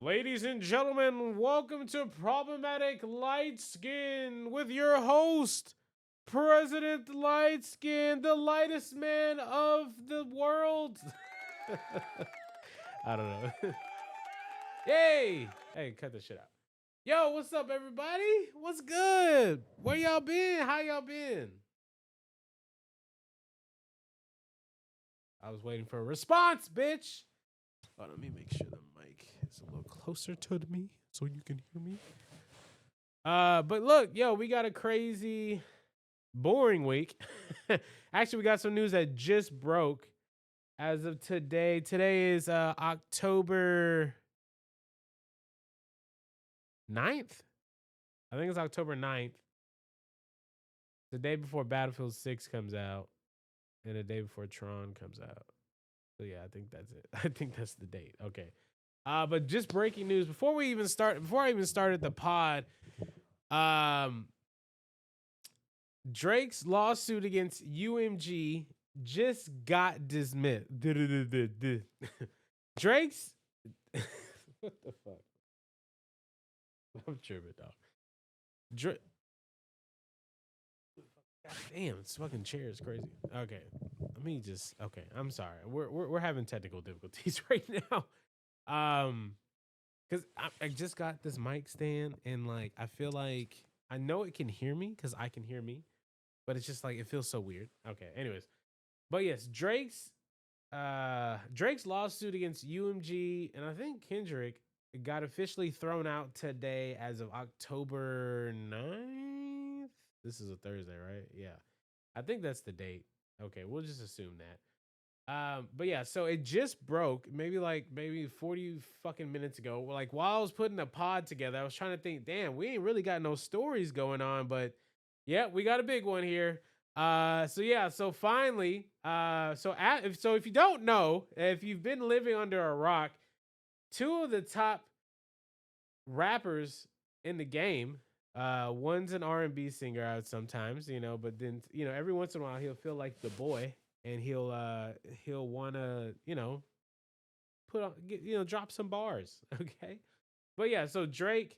Ladies and gentlemen, welcome to Problematic LightSkin with your host, President LightSkin, the lightest man of the world. I don't know. Yay! Hey, cut this shit out. Yo, what's up, everybody? What's good? Where y'all been? How y'all been? I was waiting for a response, bitch. Oh, let me make sure the mic is a little closer to me so you can hear me. But look, yo, we got a crazy, boring week. Actually, we got some news that just broke as of today. Today is October 9th. I think it's October 9th. The day before Battlefield 6 comes out, and the day before Tron comes out. So yeah, I think that's it. I think that's the date. Okay. But just breaking news before I even started the pod, um, Drake's lawsuit against UMG just got dismissed. Drake's what the fuck? I'm tripping, dog. Drake. God damn, this fucking chair is crazy. Okay, let me just. Okay, I'm sorry. We're having technical difficulties right now. Because I just got this mic stand and like I feel like I know it can hear me because I can hear me, but it's just like it feels so weird. Okay, anyways, but yes, Drake's lawsuit against UMG and I think Kendrick got officially thrown out today as of October 9th. This is a Thursday, right? Yeah. I think that's the date. Okay, we'll just assume that. But yeah, so it just broke maybe 40 fucking minutes ago. Like while I was putting the pod together, I was trying to think, damn, we ain't really got no stories going on, but yeah, we got a big one here. So yeah, so finally, if you don't know, if you've been living under a rock, two of the top rappers in the game, one's an R&B singer out sometimes, but then every once in a while he'll feel like the boy and he'll want to put on drop some bars. Okay, but yeah, so Drake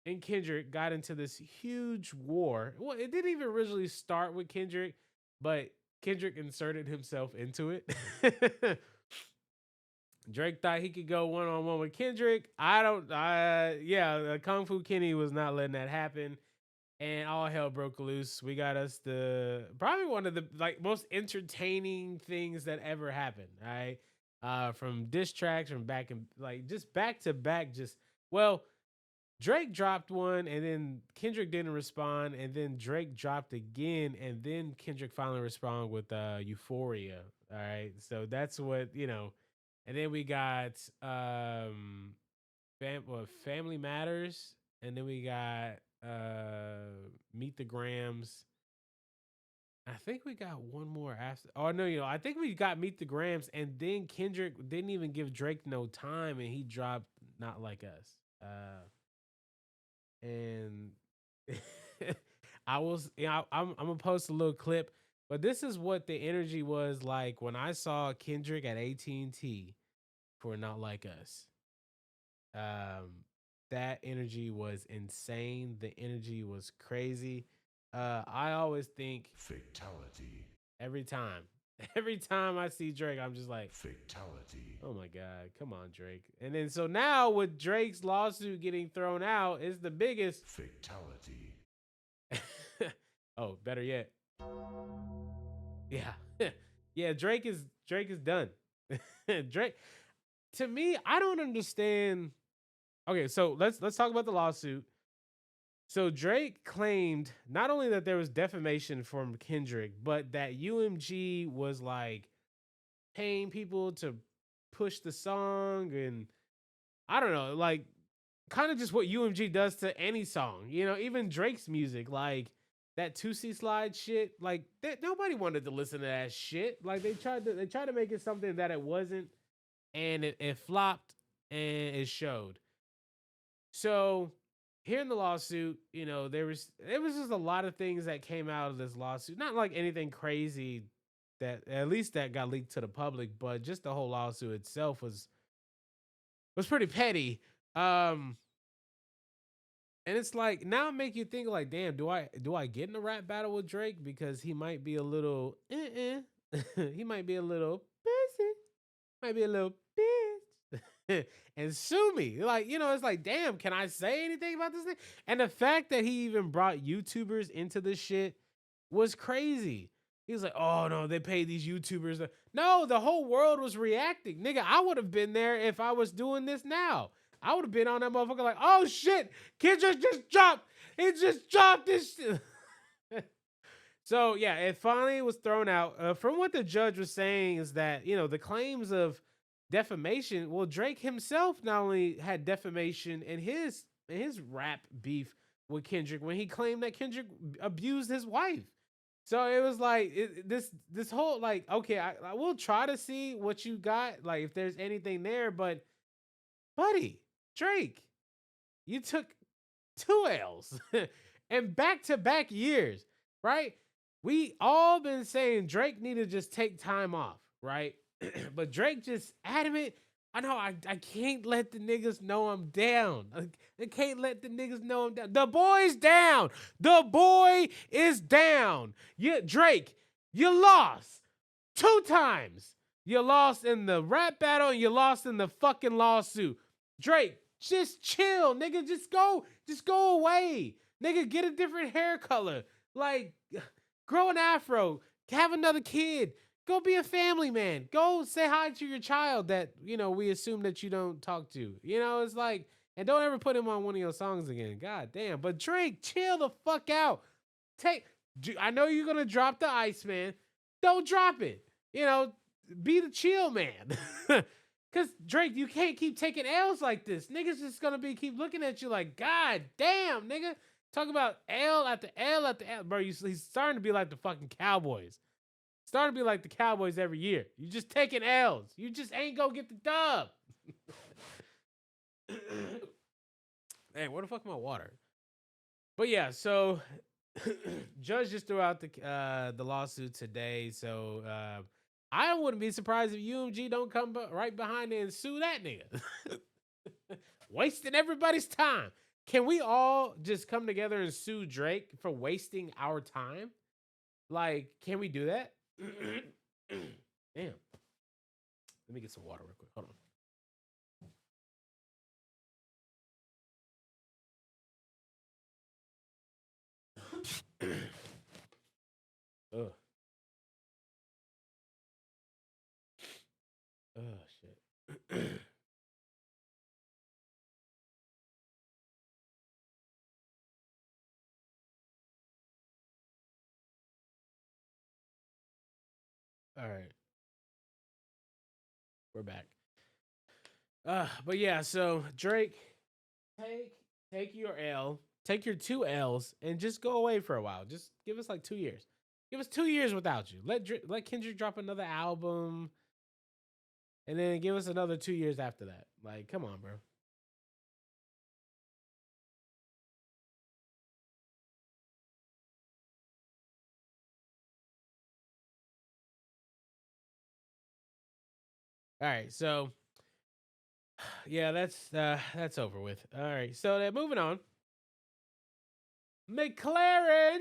and Kendrick got into this huge war. Well, it didn't even originally start with Kendrick, but Kendrick inserted himself into it. Drake thought he could go one on one with Kendrick. I don't. Yeah, Kung Fu Kenny was not letting that happen, and all hell broke loose. We got us the probably one of the like most entertaining things that ever happened. Right, from diss tracks, from back and like just back to back. Just well, Drake dropped one, and then Kendrick didn't respond, and then Drake dropped again, and then Kendrick finally responded with Euphoria. All right, so that's what. And then we got Family Matters, and then we got Meet the Grams. I think we got one more after. Oh no, I think we got Meet the Grams, and then Kendrick didn't even give Drake no time, and he dropped Not Like Us. And I was, I'm gonna post a little clip, but this is what the energy was like when I saw Kendrick at AT&T for Not Like Us. That energy was insane. The energy was crazy. I always think Fatality. every time, every time I see Drake, I'm just like, Fatality. oh my God, come on, Drake. And then so now with Drake's lawsuit getting thrown out, is the biggest. Fatality. Oh, better yet. Yeah. Yeah, Drake is done. Drake, to me, I don't understand. Okay, so let's talk about the lawsuit. So Drake claimed not only that there was defamation from Kendrick, but that UMG was like paying people to push the song and I don't know, like kind of just what UMG does to any song. Even Drake's music, like that 2C slide shit, like nobody wanted to listen to that shit. Like they tried to make it something that it wasn't, and it flopped and it showed. So here in the lawsuit, there was just a lot of things that came out of this lawsuit. Not like anything crazy that at least that got leaked to the public, but just the whole lawsuit itself was pretty petty. Um, and it's like now it make you think like, damn, do I get in a rap battle with Drake because he might be a little, he might be a little pussy, might be a little bitch, and sue me. Like, it's like, damn, can I say anything about this thing? And the fact that he even brought YouTubers into this shit was crazy. He was like, oh no, they pay these YouTubers. No, the whole world was reacting. Nigga, I would have been there if I was doing this now. I would have been on that motherfucker like, oh shit, kid just dropped. He just dropped this shit. So yeah, it finally was thrown out. From what the judge was saying is that the claims of defamation. Well, Drake himself not only had defamation in his rap beef with Kendrick when he claimed that Kendrick abused his wife. So it was like this whole like, okay, I will try to see what you got, like if there's anything there, but buddy, Drake, you took two L's and back to back years, right? We all been saying Drake need to just take time off, right? But Drake just adamant. I know I can't let the niggas know I'm down. I can't let the niggas know I'm down. The boy's down. The boy is down. Drake, you lost 2 times. You lost in the rap battle and you lost in the fucking lawsuit. Drake, just chill, nigga. Just go away. Nigga, get a different hair color. Like, grow an afro. Have another kid. Go be a family man. Go say hi to your child that, we assume that you don't talk to. It's like, and don't ever put him on one of your songs again. God damn. But Drake, chill the fuck out. I know you're going to drop the Iceman. Don't drop it. Be the chill man. Because Drake, you can't keep taking L's like this. Niggas just going to keep looking at you like, God damn, nigga. Talk about L after L after L. Bro, he's starting to be like the fucking Cowboys. Starting to be like the Cowboys every year. You just taking L's. You just ain't gonna get the dub. Hey, where the fuck my water? But yeah, so judge just threw out the lawsuit today. So I wouldn't be surprised if UMG don't come right behind it and sue that nigga. Wasting everybody's time. Can we all just come together and sue Drake for wasting our time? Like, can we do that? Damn. Let me get some water real quick. Hold on. Ugh. Oh shit. All right. We're back. But yeah, so Drake, take your L, take your 2 L's, and just go away for a while. Just give us like 2 years. Give us 2 years without you. Let Kendrick drop another album, and then give us another 2 years after that. Like, come on, bro. All right, so yeah, that's over with. All right, so then moving on. McLaren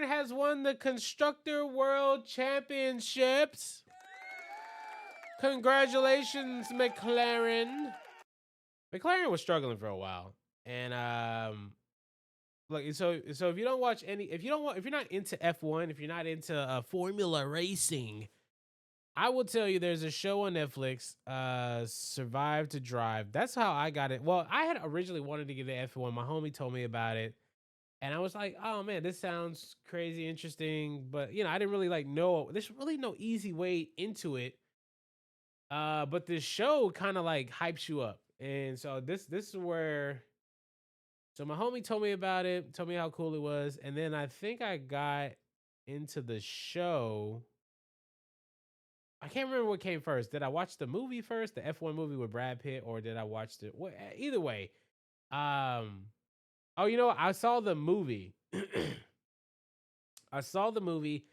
has won the Constructor World Championships. Congratulations, McLaren. McLaren was struggling for a while, and like so if you don't watch if you're not into F1, if you're not into Formula racing, I will tell you there's a show on Netflix, Survive to Drive. That's how I got it. Well, I had originally wanted to get the F1. My homie told me about it. And I was like, oh man, this sounds crazy interesting. But I didn't really know. There's really no easy way into it. But this show kind of like hypes you up. And so this is where so my homie told me about it, told me how cool it was. And then I think I got into the show. I can't remember what came first. Did I watch the movie first, the F1 movie with Brad Pitt, or did I watch the either way? Oh, I saw the movie. I saw the movie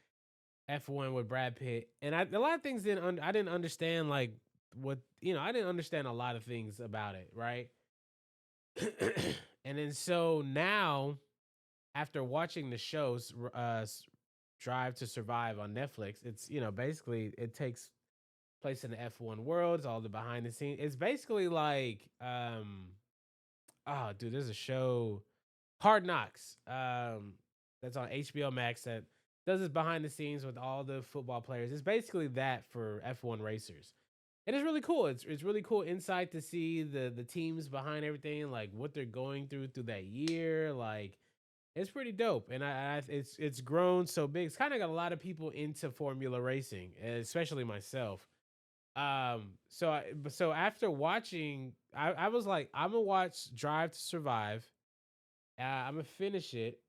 F1 with Brad Pitt, and a lot of things I didn't understand, like what I didn't understand a lot of things about it, right? And then so now after watching the shows Drive to Survive on Netflix, it's basically it takes place in the F1 world. It's all the behind the scenes. It's basically like oh dude, there's a show Hard Knocks. That's on HBO Max that does this behind the scenes with all the football players. It's basically that for F1 racers. And it's really cool. It's really cool insight to see the teams behind everything, like what they're going through that year. Like it's pretty dope, and it's grown so big. It's kind of got a lot of people into Formula racing, especially myself. So after watching, I was like, I'm gonna watch Drive to Survive. I'm gonna finish it,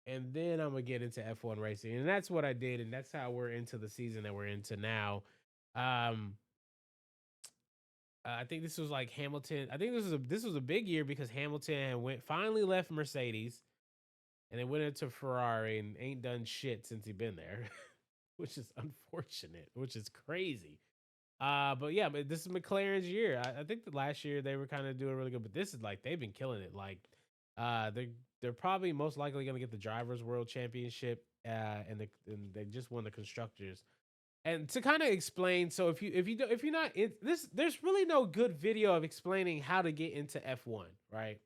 and then I'm gonna get into F1 racing, and that's what I did, and that's how we're into the season that we're into now. Um, I think this was like Hamilton. I think this was a big year because Hamilton went finally left Mercedes and then went into Ferrari and ain't done shit since he been there, which is unfortunate, which is crazy. But yeah, but this is McLaren's year. I think the last year they were kind of doing really good, but this is like they've been killing it. Like, they're probably most likely gonna get the drivers' world championship, and they just won the constructors. And to kind of explain, so if you're not in this, there's really no good video of explaining how to get into F1, right?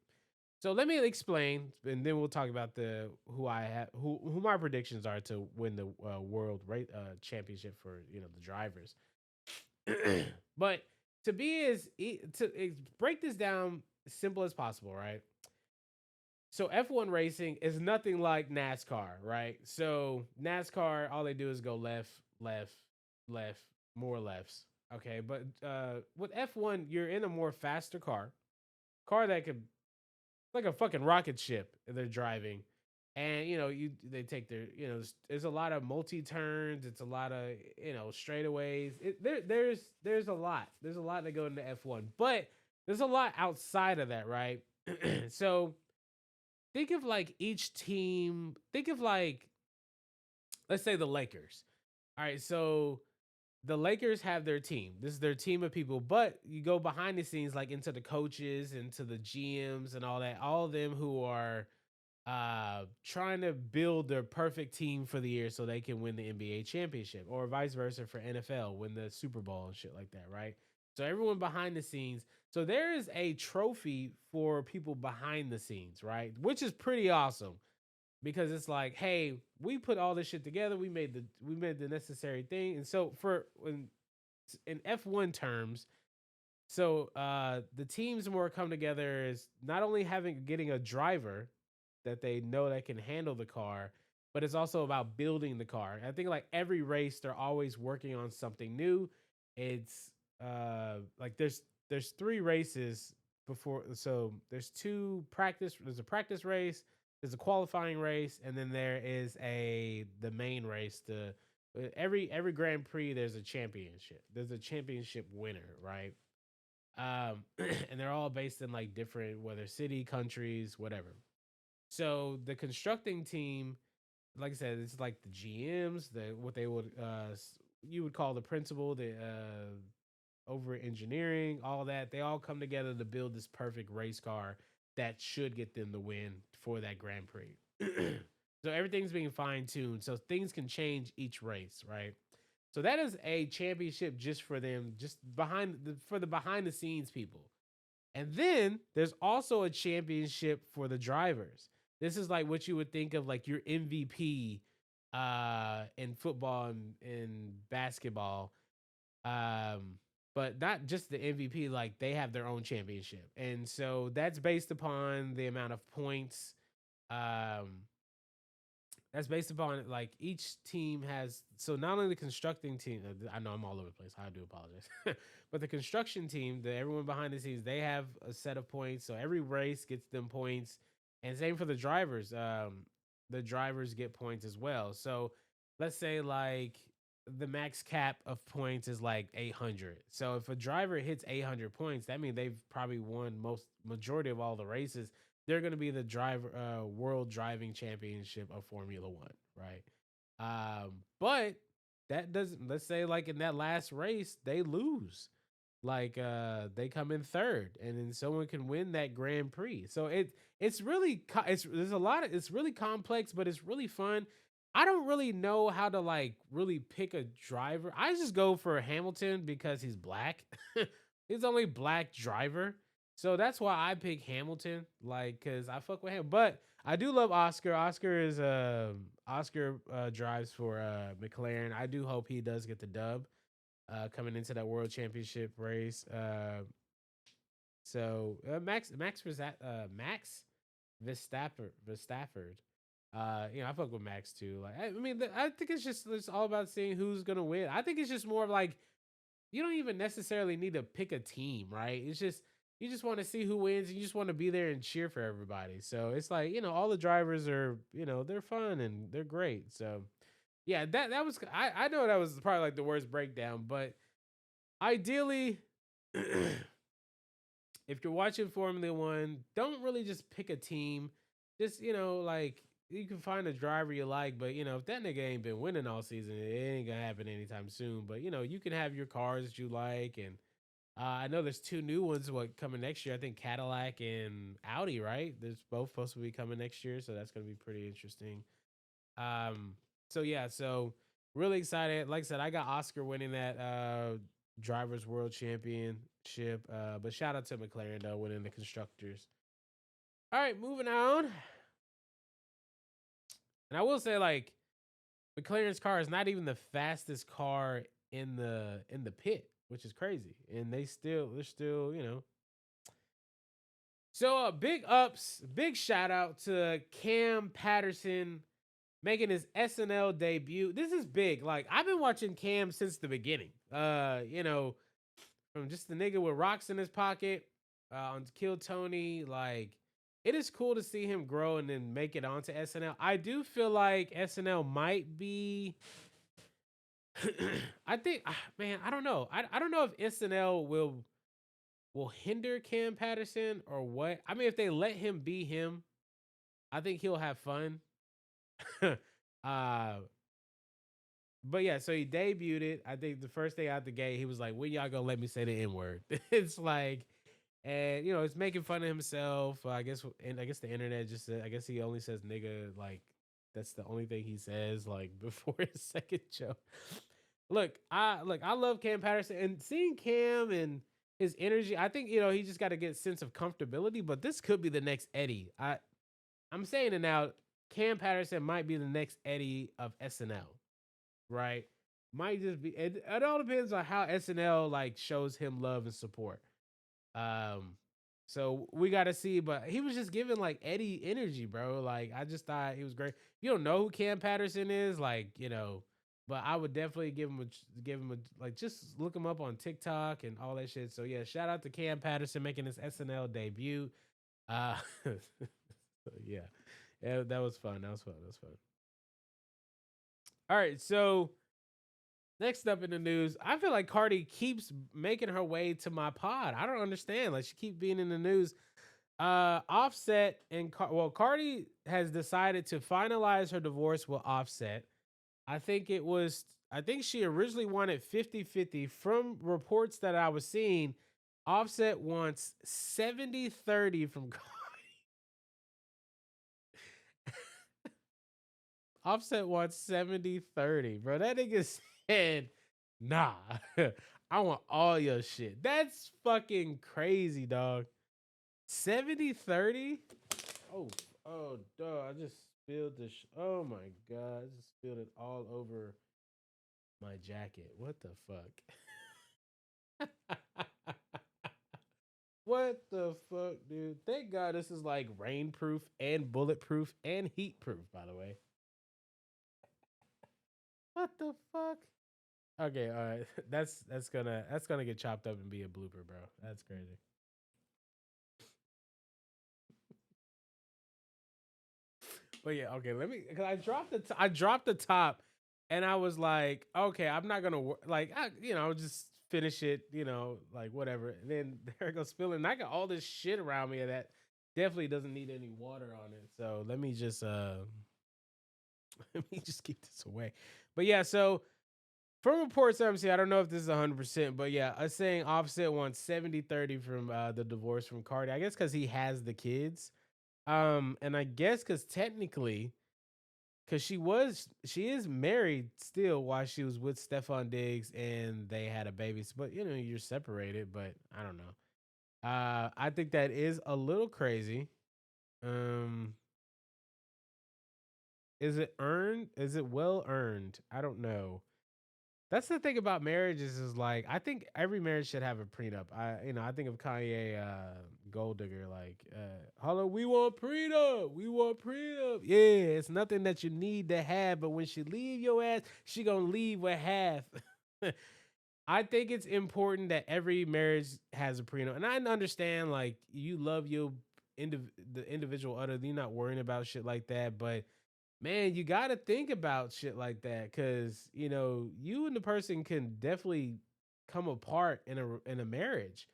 So let me explain, and then we'll talk about the who I have who my predictions are to win the world championship for the drivers. But to be break this down as simple as possible, right? So F1 racing is nothing like NASCAR, right? So NASCAR, all they do is go left, left, left, more lefts. Okay, but with F1, you're in a more faster car that could like a fucking rocket ship they're driving. And they take their there's a lot of multi turns, it's a lot of straightaways. There's a lot that go into F1, but there's a lot outside of that, right? So think of like each team, think of like, let's say the Lakers. All right, so the Lakers have their team. This is their team of people, but you go behind the scenes, like into the coaches, into the GMs, and all that. All of them who are trying to build their perfect team for the year so they can win the NBA championship, or vice versa for NFL, win the Super Bowl and shit like that, right? So everyone behind the scenes. So there is a trophy for people behind the scenes, right? Which is pretty awesome because it's like, hey, we put all this shit together. We made the necessary thing. And so for in F1 terms, so the teams more come together is not only getting a driver that they know that can handle the car, but it's also about building the car. I think like every race, they're always working on something new. It's like there's three races before, so there's a practice race, there's a qualifying race, and then there is the main race. Every Grand Prix there's a championship. There's a championship winner, right? And they're all based in like different, whether city, countries, whatever. So the constructing team, like I said, it's like the GMs, the what they would you would call the principal, the over engineering, all that. They all come together to build this perfect race car that should get them the win for that Grand Prix. So everything's being fine tuned, so things can change each race, right? So that is a championship just for them, just for the behind the scenes people. And then there's also a championship for the drivers. This is like what you would think of like your MVP in football and in basketball. Um but not just the MVP, like they have their own championship. And so that's based upon the amount of points. Um that's based upon like each team has, so not only the constructing team, I know I'm all over the place, I do apologize. But the construction team, everyone behind the scenes, they have a set of points, so every race gets them points. And same for the drivers. The drivers get points as well. So let's say like the max cap of points is like 800. So if a driver hits 800 points, that means they've probably won most majority of all the races. They're going to be the driver world driving championship of Formula One, right? But that doesn't. Let's say like in that last race, they lose. like they come in third, and then someone can win that Grand Prix. So it's really there's a lot of it's really complex, but it's really fun. I don't really know how to like really pick a driver. I just go for Hamilton because he's black. He's the only black driver. So that's why I pick Hamilton, like, cause I fuck with him. But I do love Oscar. Oscar drives for McLaren. I do hope he does get the dub coming into that world championship race. Max Verstappen. I fuck with Max too. Like, I mean, I think it's all about seeing who's gonna win. I think it's just more of like you don't even necessarily need to pick a team, right? It's just you just want to see who wins. And you just want to be there and cheer for everybody. So it's like all the drivers are they're fun and they're great. So yeah, that was I know that was probably like the worst breakdown, but ideally, if you're watching Formula One, don't really just pick a team. Just like you can find a driver you like, but if that nigga ain't been winning all season, it ain't gonna happen anytime soon. But you can have your cars that you like, and I know there's two new ones coming next year. I think Cadillac and Audi, right? There's both supposed to be coming next year, so that's gonna be pretty interesting. Um, so yeah, so really excited. Like I said, I got Oscar winning that drivers world championship. But shout out to McLaren though, winning the constructors. All right, moving on. And I will say, like, McLaren's car is not even the fastest car in the pit, which is crazy. And they're still, So big ups, big shout out to Cam Patterson making his SNL debut. This is big. Like I've been watching Cam since the beginning. From just the nigga with rocks in his pocket on Kill Tony. Like it is cool to see him grow and then make it onto SNL. I do feel like SNL might be. I think, man, I don't know. I don't know if SNL will hinder Cam Patterson or what. I mean, if they let him be him, I think he'll have fun. uh, but yeah, so he debuted it. I think the first day out the gate, he was like, "When y'all gonna let me say the N word?" It's like, and it's making fun of himself. And I guess the internet just said, I guess he only says nigga, like that's the only thing he says, like before his second joke. I love Cam Patterson and seeing Cam and his energy. I think he just got to get a sense of comfortability. But this could be the next Eddie. I'm saying it now. Cam Patterson might be the next Eddie of SNL, right? Might just be. It all depends on how SNL like shows him love and support. Um, so we got to see. But he was just giving like Eddie energy, bro. Like I just thought he was great. You don't know who Cam Patterson is, like but I would definitely give him a like just look him up on TikTok and all that shit. So yeah, shout out to Cam Patterson making his SNL debut. So yeah. Yeah, that was fun. That was fun. That was fun. All right, so next up in the news, I feel like Cardi keeps making her way to my pod. I don't understand. Like she keep being in the news. Offset and Cardi has decided to finalize her divorce with Offset. I think she originally wanted 50-50. From reports that I was seeing, Offset wants 70-30 from Offset wants 70-30, bro. That nigga said, nah, I want all your shit. That's fucking crazy, dog. 70-30? Oh, dog. I just spilled this. Oh my God. I just spilled it all over my jacket. What the fuck? What the fuck, dude? Thank God this is like rainproof and bulletproof and heatproof, by the way. What the fuck? Okay, all right. That's gonna get chopped up and be a blooper, bro. That's crazy. But yeah, okay. Let me because I dropped the top, and I was like, okay, I'm not gonna just finish it, like whatever. And then there it goes spilling. And I got all this shit around me that definitely doesn't need any water on it. So let me just let me just keep this away. But yeah, so From reports I'm seeing, I don't know if this is 100%, but yeah, us saying Offset wants 70-30 from the divorce from Cardi. I guess because he has the kids. And I guess because technically, because she is married still while she was with Stefan Diggs and they had a baby. But you're separated, but I don't know. I think that is a little crazy. Um, is it earned? Is it well earned? I don't know. That's the thing about marriages is like I think every marriage should have a prenup. I think of Kanye Gold Digger like hello, we want prenup. We want prenup. Yeah, it's nothing that you need to have, but when she leave your ass, she gonna leave with half. I think it's important that every marriage has a prenup. And I understand like you love the individual other, you're not worrying about shit like that, but man, you got to think about shit like that cuz you and the person can definitely come apart in a marriage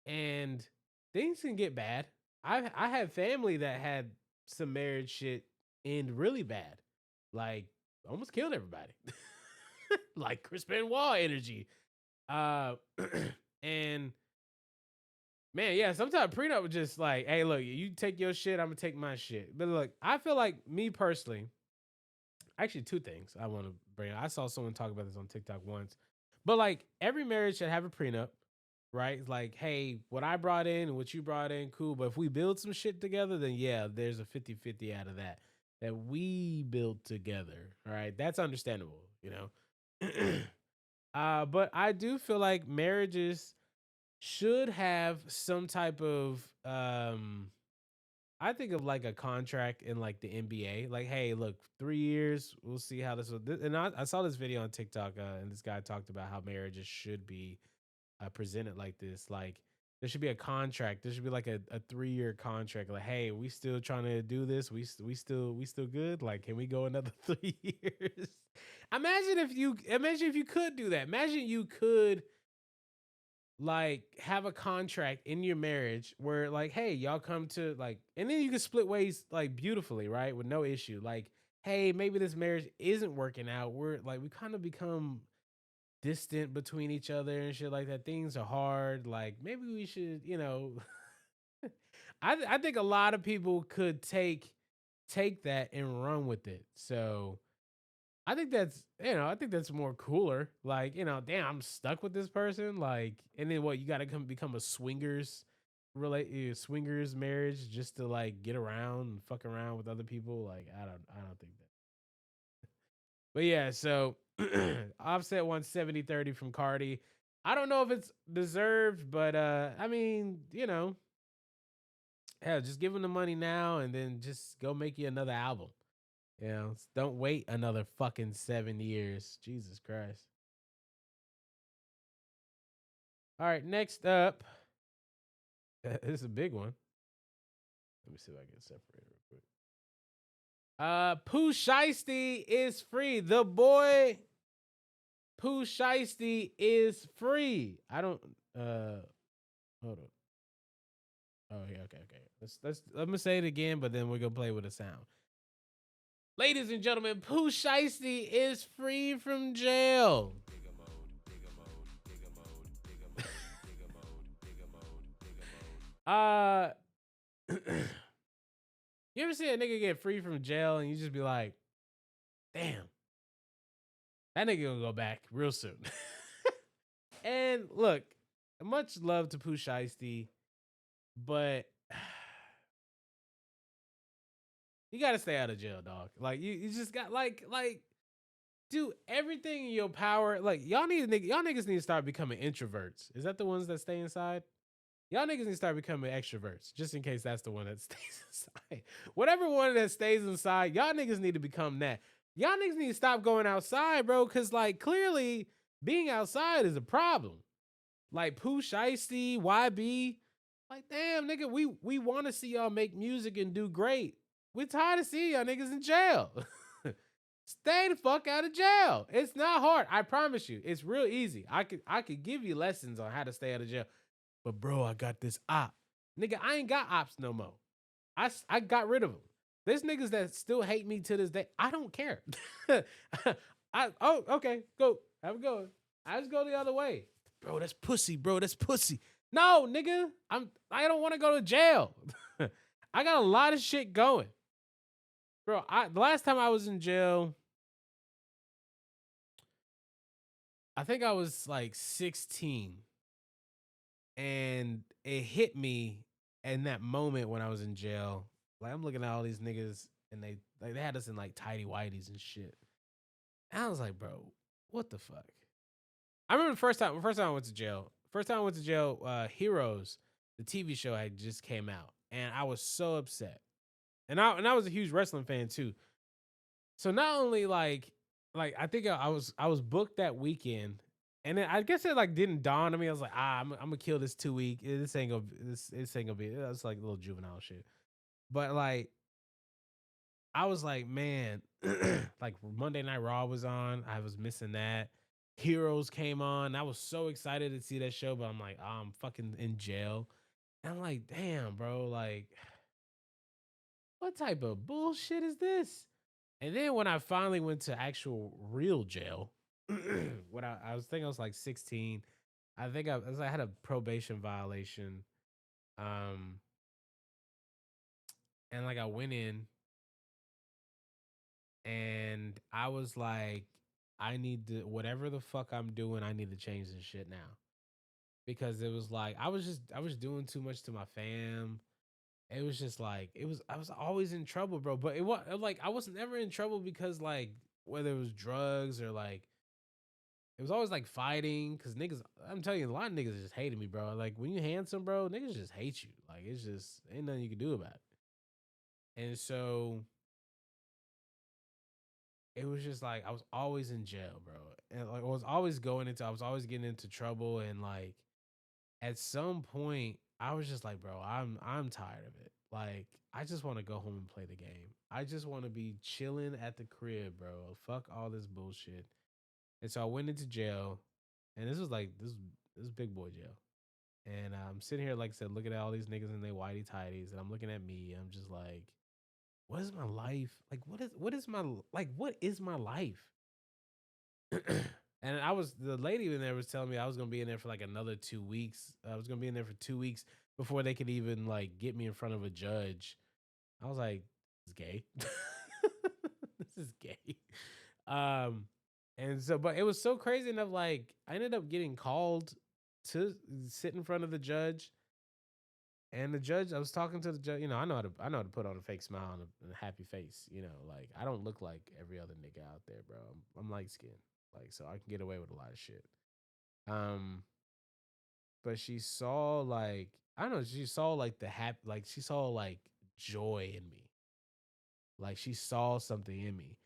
and things can get bad. I have family that had some marriage shit end really bad. Like almost killed everybody. Like Chris Benoit energy. Uh and man, yeah, sometimes prenup was just like, hey, look, you take your shit, I'm gonna take my shit. But look, I feel like me personally, actually two things I want to bring up. I saw someone talk about this on TikTok once. But like every marriage should have a prenup, right? It's like, hey, what I brought in and what you brought in, cool. But if we build some shit together, then yeah, there's a 50-50 out of that we build together. All right. That's understandable. But I do feel like marriages should have some type of I think of like a contract in like the NBA. Like, hey, look, 3 years, we'll see how this will. And I saw this video on TikTok, and this guy talked about how marriages should be presented like this. Like, there should be a contract. There should be like a 3-year contract. Like, hey, we still trying to do this. We still good. Like, can we go another 3 years? Imagine if you could do that. Imagine you could like have a contract in your marriage where like hey y'all come to like and then you can split ways like beautifully right with no issue like hey maybe this marriage isn't working out we're like we kind of become distant between each other and shit like that things are hard like maybe we should I think a lot of people could take that and run with it so I think that's more cooler. Like, damn, I'm stuck with this person. Like, and then what? You got to become a swingers marriage just to like get around and fuck around with other people. Like, I don't think that. But yeah, so Offset wants 70-30 from Cardi. I don't know if it's deserved, but I mean, hell, just give him the money now and then just go make you another album. Don't wait another fucking 7 years. Jesus Christ. All right, next up. This is a big one. Let me see if I can separate it real quick. Pooh Shiesty is free. The boy Pooh Shiesty is free. I don't hold on. Oh yeah, okay. Let me say it again, but then we're gonna play with a sound. Ladies and gentlemen, Pooh Shiesty is free from jail. Uh, you ever see a nigga get free from jail and you just be like, damn, that nigga gonna go back real soon. And look, much love to Pooh Shiesty, but you gotta stay out of jail, dog. Like you just got like do everything in your power. Like y'all niggas need to start becoming introverts. Is that the ones that stay inside? Y'all niggas need to start becoming extroverts, just in case that's the one that stays inside. Whatever one that stays inside, y'all niggas need to become that. Y'all niggas need to stop going outside, bro, because like clearly being outside is a problem. Like Pooh Shiesty, YB, like damn nigga, we want to see y'all make music and do great. We're tired of seeing y'all niggas in jail. Stay the fuck out of jail. It's not hard. I promise you. It's real easy. I could give you lessons on how to stay out of jail. But bro, I got this op. Nigga, I ain't got ops no more. I got rid of them. There's niggas that still hate me to this day. I don't care. Okay, go. I'm going. I just go the other way. Bro, that's pussy, bro. That's pussy. No, nigga. I don't want to go to jail. I got a lot of shit going. Bro, the last time I was in jail, I think I was like 16. And it hit me in that moment when I was in jail. Like I'm looking at all these niggas and they had us in like tidy whities and shit. And I was like, bro, what the fuck? I remember the first time I went to jail. First time I went to jail, Heroes, the TV show had just came out. And I was so upset. And I was a huge wrestling fan too. So not only like I think I was booked that weekend, and then I guess it like didn't dawn on me. I was like, I'm gonna kill this 2 week. This ain't gonna be. That's like a little juvenile shit. But like I was like, man, like Monday Night Raw was on. I was missing that. Heroes came on. I was so excited to see that show, but I'm like, I'm fucking in jail. And I'm like, damn, bro, like what type of bullshit is this? And then when I finally went to actual real jail, when I was thinking I was like 16, I think I had a probation violation. Um, and like I went in and I was like, I need to whatever the fuck I'm doing, I need to change this shit now. Because it was like I was doing too much to my fam. It was just like I was always in trouble, bro. But it was like I was never in trouble because like whether it was drugs or like it was always like fighting because niggas. I'm telling you, a lot of niggas just hated me, bro. Like when you handsome, bro, niggas just hate you. Like it's just ain't nothing you can do about it. And so it was just like I was always in jail, bro. And like I was always getting into trouble. And like at some point, I was just like, bro, I'm tired of it. Like I just want to go home and play the game. I just want to be chilling at the crib, bro. Fuck all this bullshit. And so I went into jail, and this was big boy jail. And I'm sitting here, like I said, looking at all these niggas in their whitey tidies, and I'm looking at me. I'm just like, what is my life? Like, what is my life? And the lady in there was telling me I was gonna be in there for like another 2 weeks. I was gonna be in there for 2 weeks before they could even like get me in front of a judge. I was like, this is gay. This is gay. Um, and so, but it was so crazy enough. Like, I ended up getting called to sit in front of the judge. And the judge, I was talking to the judge. I know how to put on a fake smile and a happy face. Like I don't look like every other nigga out there, bro. I'm light skinned, like so I can get away with a lot of shit. Um, but she saw like I don't know. She saw like she saw like joy in me. Like she saw something in me.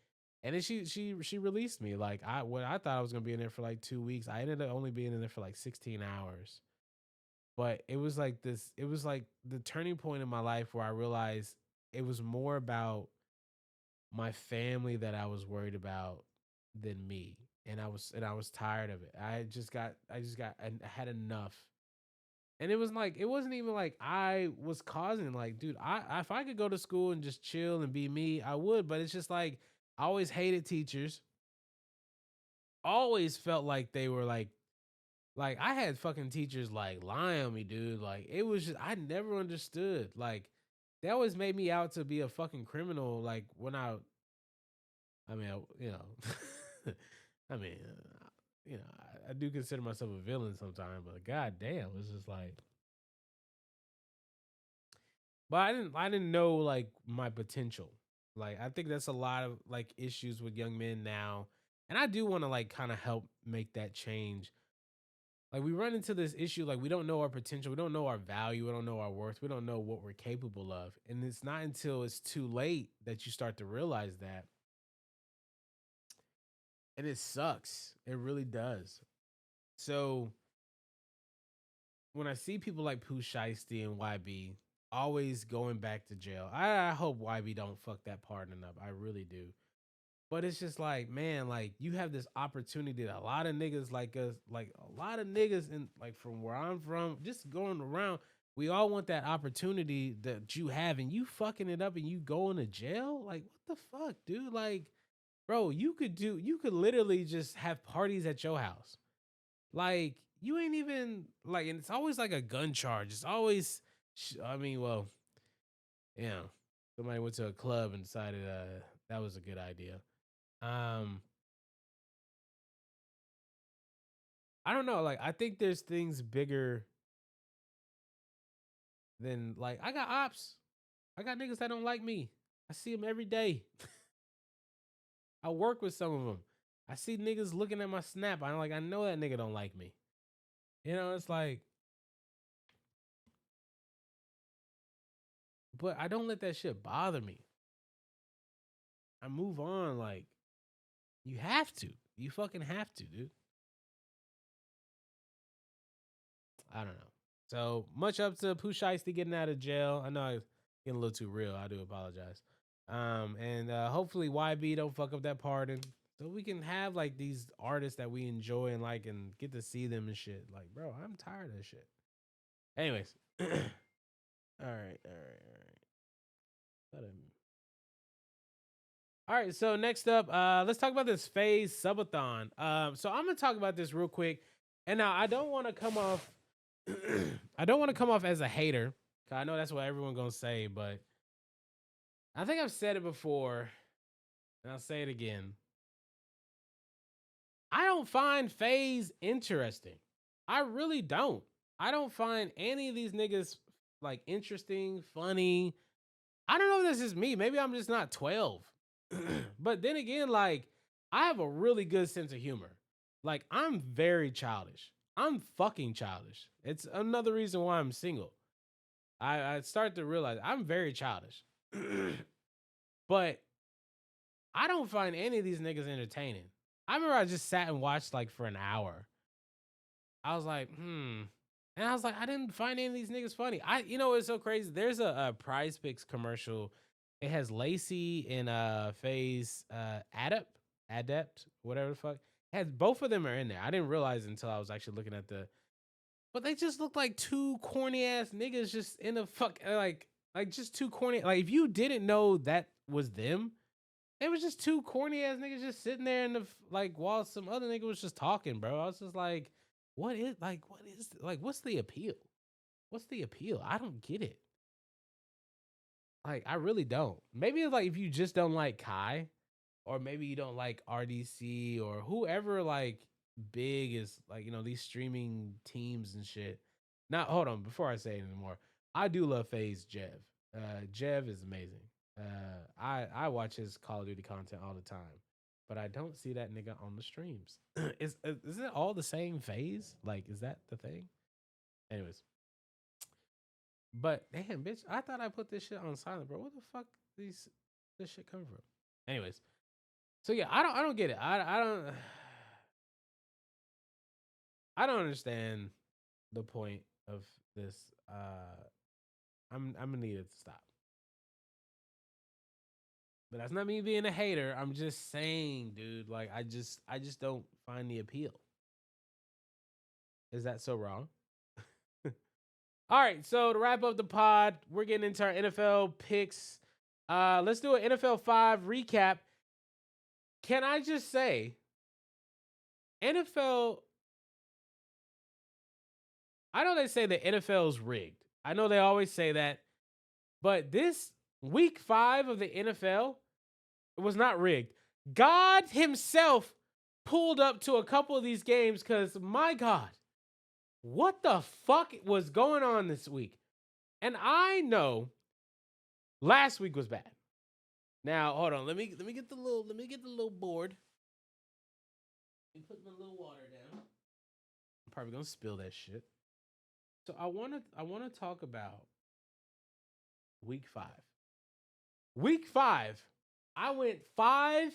And then she released me. Like I thought I was gonna be in there for like 2 weeks. I ended up only being in there for like 16 hours. But it was like it was like the turning point in my life where I realized it was more about my family that I was worried about than me. And I was tired of it. I had enough. And it was like it wasn't even like I was causing like, dude, if I could go to school and just chill and be me, I would. But it's just like I always hated teachers. Always felt like they were like I had fucking teachers like lying on me, dude. Like it was just I never understood. Like they always made me out to be a fucking criminal. Like when I mean, I mean, I do consider myself a villain sometimes, but god damn, it's just like. But I didn't know like my potential. Like I think that's a lot of like issues with young men now, and I do want to like kind of help make that change. Like we run into this issue like we don't know our potential, we don't know our value, we don't know our worth, we don't know what we're capable of. And it's not until it's too late that you start to realize that. And it sucks. It really does. So when I see people like Pooh Shiesty and YB always going back to jail, I hope YB don't fuck that pardon up. I really do. But it's just like, man, like you have this opportunity that a lot of niggas like us, like a lot of niggas in like from where I'm from, just going around, we all want that opportunity that you have, and you fucking it up and you going to jail. Like, what the fuck, dude? Like, bro, you could literally just have parties at your house. Like, you ain't even like, and it's always like a gun charge. It's always, I mean, well, yeah, somebody went to a club and decided that was a good idea. Um, I don't know. Like, I think there's things bigger than like I got ops. I got niggas that don't like me. I see them every day. I work with some of them. I see niggas looking at my snap. I'm like, I know that nigga don't like me. You know, it's like, but I don't let that shit bother me. I move on. Like, you have to. You fucking have to, dude. I don't know. So much up to Pooh Shiesty getting out of jail. I know I getting a little too real. I do apologize. And hopefully YB don't fuck up that pardon. So we can have like these artists that we enjoy and like and get to see them and shit. Like, bro, I'm tired of this shit. Anyways. all right. All right, so next up, let's talk about this phase subathon. So I'm gonna talk about this real quick. And now I don't want to come off I don't want to come off as a hater, cause I know that's what everyone's gonna say, but I think I've said it before, and I'll say it again. I don't find phase interesting. I really don't. I don't find any of these niggas like interesting, funny. I don't know if this is me. Maybe I'm just not 12. But then again, like, I have a really good sense of humor. Like, I'm very childish. I'm fucking childish. It's another reason why I'm single. I start to realize I'm very childish. But I don't find any of these niggas entertaining. I remember I just sat and watched like for an hour. I was like, And I was like, I didn't find any of these niggas funny. You know, it's so crazy. There's a Prize Picks commercial. It has Lacey and Phase Adept, whatever the fuck. It has both of them are in there. I didn't realize until I was actually looking at but they just look like two corny ass niggas just in a like just two corny. Like if you didn't know that was them, it was just two corny ass niggas just sitting there in the like while some other nigga was just talking, bro. I was just like, what's the appeal? What's the appeal? I don't get it. Like, I really don't. Maybe it's like if you just don't like Kai, or maybe you don't like RDC or whoever like big is like, these streaming teams and shit. Now, hold on, before I say it anymore, I do love FaZe Jev. Jev is amazing. I watch his Call of Duty content all the time, but I don't see that nigga on the streams. is it all the same FaZe? Like, is that the thing? Anyways, but damn, bitch, I thought I put this shit on silent, bro. What the fuck this shit come from? Anyways, so yeah, I don't get it. I don't understand the point of this. I'm gonna need it to stop. But that's not me being a hater. I'm just saying, dude, like I just don't find the appeal. Is that so wrong? All right, so to wrap up the pod, we're getting into our NFL picks. Let's do an NFL 5 recap. Can I just say, NFL, I know they say the NFL is rigged. I know they always say that. But this week 5 of the NFL was not rigged. God himself pulled up to a couple of these games because, my God, what the fuck was going on this week? And I know last week was bad. Now, hold on. Let me get the little board. Let me put my little water down. I'm probably gonna spill that shit. So I wanna talk about week 5. Week 5, I went 5-9.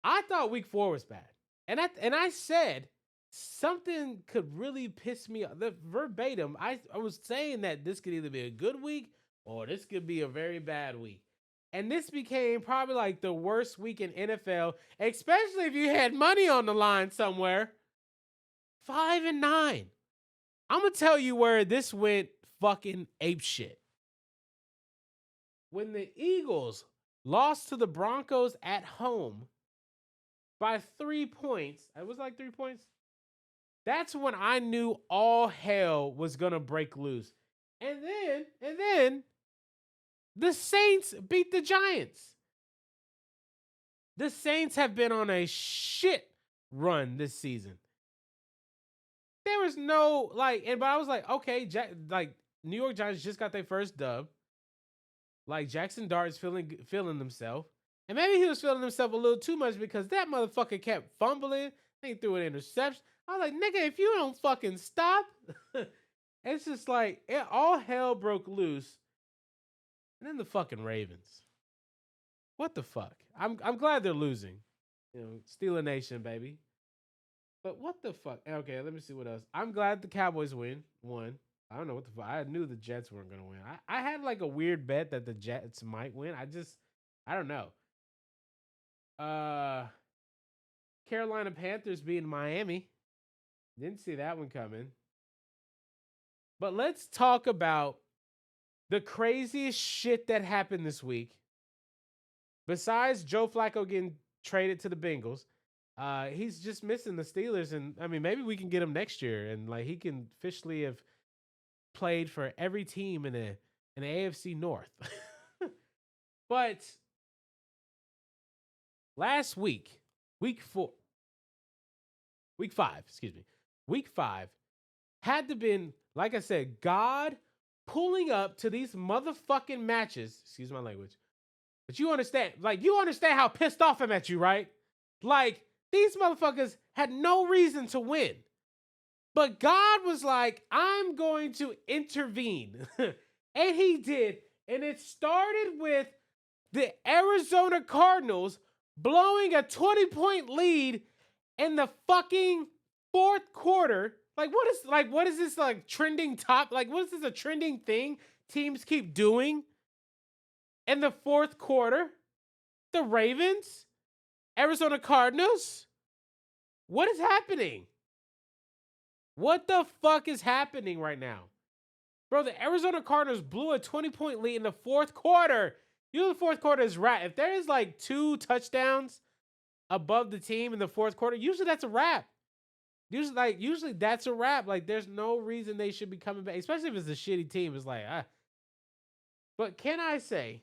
I thought week 4 was bad. And I said something could really piss me off. The verbatim, I was saying that this could either be a good week or this could be a very bad week. And this became probably like the worst week in NFL, especially if you had money on the line somewhere. 5-9. I'm gonna tell you where this went fucking ape shit. When the Eagles lost to the Broncos at home by 3 points. It was like 3 points. That's when I knew all hell was gonna break loose. And then the Saints beat the Giants. The Saints have been on a shit run this season. There was no but I was like, okay, New York Giants just got their first dub. Like Jackson Dart's feeling himself. And maybe he was feeling himself a little too much because that motherfucker kept fumbling. He threw an interception. I was like, nigga, if you don't fucking stop, it's just like all hell broke loose. And then the fucking Ravens. What the fuck? I'm glad they're losing. You know, Steeler Nation, baby. But what the fuck? Okay, let me see what else. I'm glad the Cowboys won. I don't know what the fuck. I knew the Jets weren't gonna win. I had like a weird bet that the Jets might win. I don't know. Carolina Panthers beating Miami. Didn't see that one coming. But let's talk about the craziest shit that happened this week. Besides Joe Flacco getting traded to the Bengals, he's just missing the Steelers, and I mean maybe we can get him next year, and like he can officially have played for every team in the AFC North. But last week, week 5, week 5 had to been, like I said, God pulling up to these motherfucking matches. Excuse my language. But you understand how pissed off I'm at you, right? Like, these motherfuckers had no reason to win. But God was like, I'm going to intervene. And he did. And it started with the Arizona Cardinals blowing a 20-point lead in the fucking fourth quarter. What is this like trending top? Like, what is this a trending thing teams keep doing? In the fourth quarter, the Ravens, Arizona Cardinals. What is happening? What the fuck is happening right now? Bro, the Arizona Cardinals blew a 20-point lead in the fourth quarter. You know the fourth quarter is wrap. If there is like 2 touchdowns above the team in the fourth quarter, usually that's a wrap. Usually that's a wrap. Like, there's no reason they should be coming back, especially if it's a shitty team. It's like, But can I say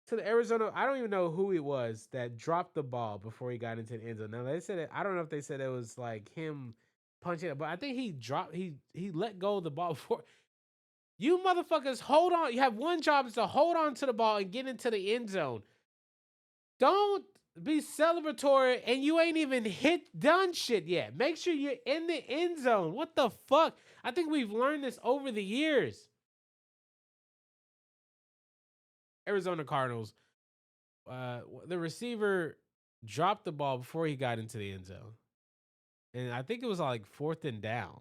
to the Arizona, I don't even know who it was that dropped the ball before he got into the end zone. Now they said I don't know if they said it was like him punching it, but I think he let go of the ball before. You motherfuckers hold on. You have one job, is to hold on to the ball and get into the end zone. Don't be celebratory and you ain't even done shit yet. Make sure you're in the end zone. What the fuck? I think we've learned this over the years. Arizona Cardinals, the receiver dropped the ball before he got into the end zone. And I think it was like 4th and down.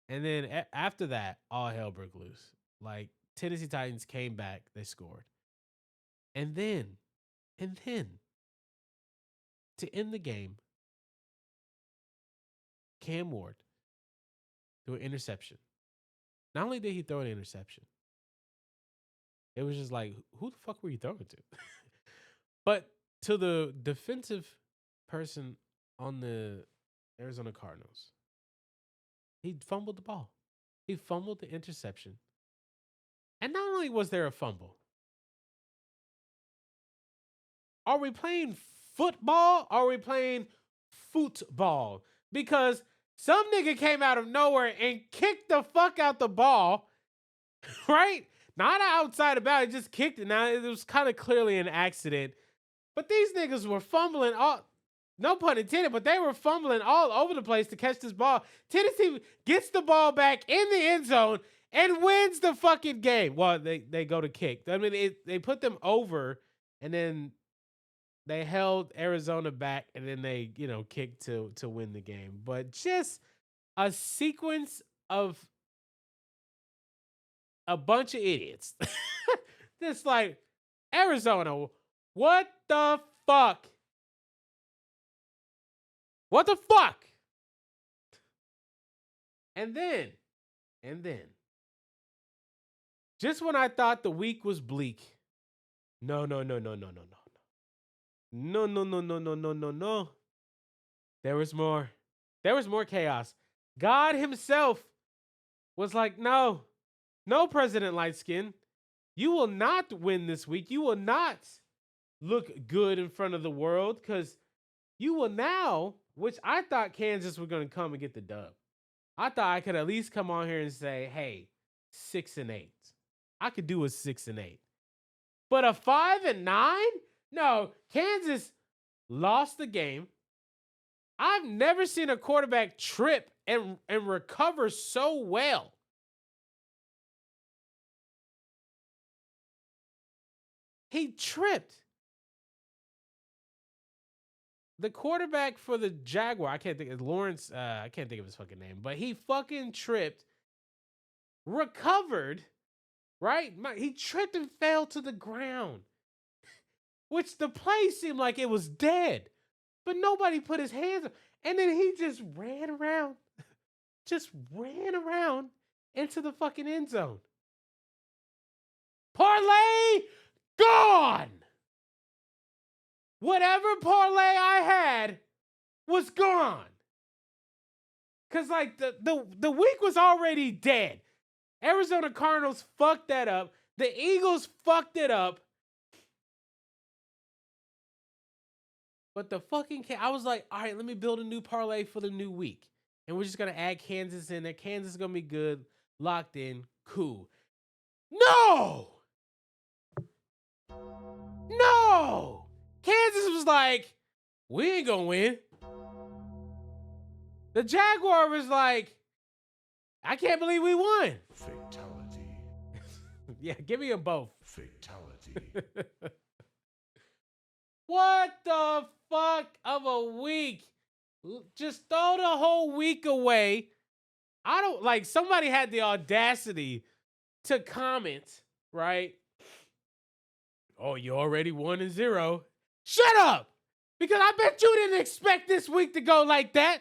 And then after that, all hell broke loose. Like, Tennessee Titans came back, they scored. And then, to end the game, Cam Ward threw an interception. Not only did he throw an interception, it was just like, who the fuck were you throwing to? But to the defensive person on the Arizona Cardinals, he fumbled the ball. He fumbled the interception. And not only was there a fumble, are we playing football? Or are we playing football? Because some nigga came out of nowhere and kicked the fuck out the ball, right? Not outside about it, just kicked it. Now, it was kind of clearly an accident. But these niggas were fumbling no pun intended, but they were fumbling all over the place to catch this ball. Tennessee gets the ball back in the end zone and wins the fucking game. Well, they go to kick. I mean, they put them over, and then they held Arizona back, and then they, kicked to win the game. But just a sequence of a bunch of idiots. Just like, Arizona, what the fuck? What the fuck? And then, Just when I thought the week was bleak. No. No. There was more. There was more chaos. God himself was like, no, President LightSkin. You will not win this week. You will not look good in front of the world because you will now, which I thought Kansas were going to come and get the dub. I thought I could at least come on here and say, hey, 6-8. I could do a 6-8. But a 5-9? No, Kansas lost the game. I've never seen a quarterback trip and recover so well. He tripped. The quarterback for the Jaguar, I can't think of Lawrence, I can't think of his fucking name, but he fucking tripped, recovered, right? He tripped and fell to the ground, which the play seemed like it was dead, but nobody put his hands up. And then he just ran around into the fucking end zone. Parlay gone. Whatever parlay I had was gone. Cause like the week was already dead. Arizona Cardinals fucked that up. The Eagles fucked it up. But the fucking I was like, all right, let me build a new parlay for the new week. And we're just gonna add Kansas in there. Kansas is gonna be good, locked in, cool. No! Kansas was like, we ain't gonna win. The Jaguar was like, I can't believe we won. Fatality. Yeah, give me them both. Fatality. What the fuck of a week? Just throw the whole week away. I don't like somebody had the audacity to comment, right? Oh, you already 1-0. Shut up! Because I bet you didn't expect this week to go like that.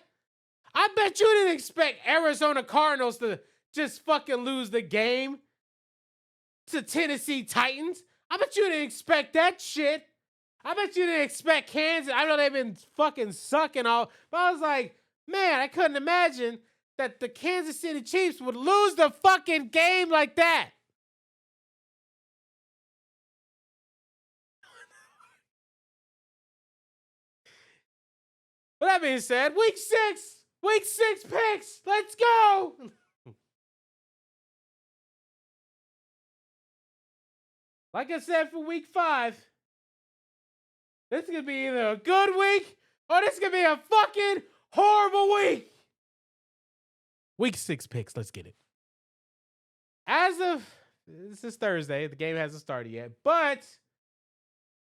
I bet you didn't expect Arizona Cardinals to just fucking lose the game to Tennessee Titans. I bet you didn't expect that shit. I bet you didn't expect Kansas. I know they've been fucking sucking all, but I was like, man, I couldn't imagine that the Kansas City Chiefs would lose the fucking game like that. But that being said, week six picks. Let's go. Like I said for week 5, this is going to be either a good week or this is going to be a fucking horrible week. Week 6 picks. Let's get it. As of, this is Thursday. The game hasn't started yet. But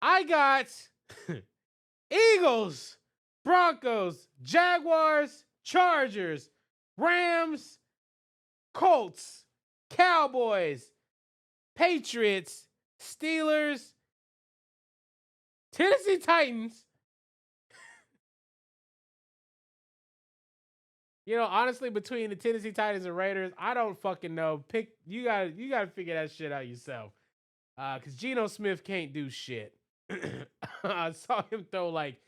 I got Eagles, Broncos, Jaguars, Chargers, Rams, Colts, Cowboys, Patriots, Steelers, Tennessee Titans. You know, honestly, between the Tennessee Titans and Raiders, I don't fucking know. You gotta figure that shit out yourself. Cause Geno Smith can't do shit. I saw him throw like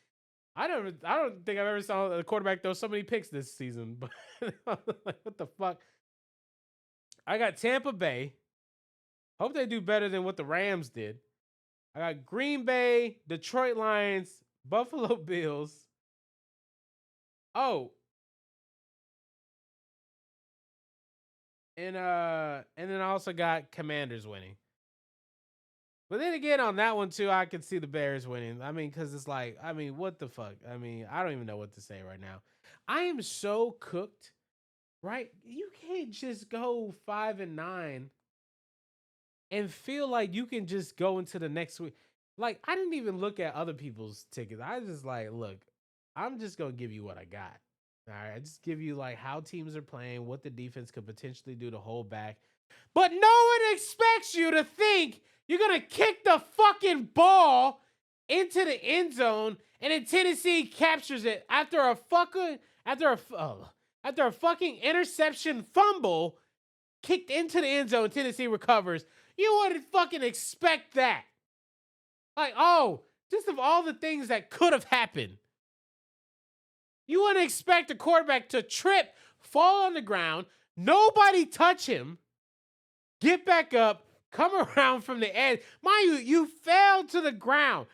I don't think I've ever saw a quarterback throw so many picks this season. But like, what the fuck? I got Tampa Bay. Hope they do better than what the Rams did. I got Green Bay, Detroit Lions, Buffalo Bills. Oh. And then I also got Commanders winning. But then again, on that one too, I could see the Bears winning. I mean, because it's like, I mean, what the fuck? I mean, I don't even know what to say right now. I am so cooked, right? You can't just go 5-9 and feel like you can just go into the next week. Like, I didn't even look at other people's tickets. I just like, look, I'm just gonna give you what I got. All right, I just give you like how teams are playing, what the defense could potentially do to hold back. But no one expects you to think you're going to kick the fucking ball into the end zone and then Tennessee captures it after a fucking interception fumble kicked into the end zone. Tennessee recovers. You wouldn't fucking expect that. Like, oh, just of all the things that could have happened, you wouldn't expect a quarterback to trip, fall on the ground, nobody touch him, get back up, come around from the edge. Mind you, you fell to the ground.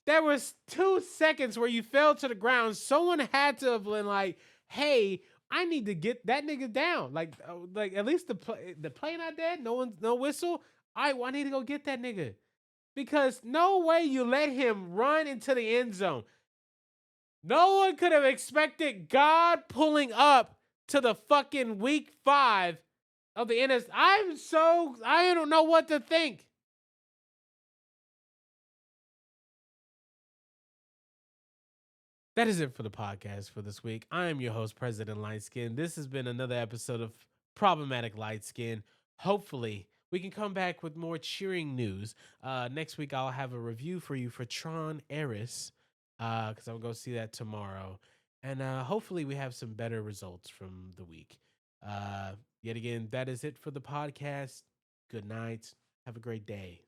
There was 2 seconds where you fell to the ground. Someone had to have been like, hey, I need to get that nigga down. Like at least the play not dead. No whistle. I need to go get that nigga. Because no way you let him run into the end zone. No one could have expected God pulling up to the fucking week 5 of the NFC. I don't know what to think. That is it for the podcast for this week. I am your host, President LightSkin. This has been another episode of Problematic LightSkin. Hopefully, we can come back with more cheering news. Next week, I'll have a review for you for Tron Eris, because I'm going to see that tomorrow. And hopefully, we have some better results from the week. Yet again, that is it for the podcast. Good night. Have a great day.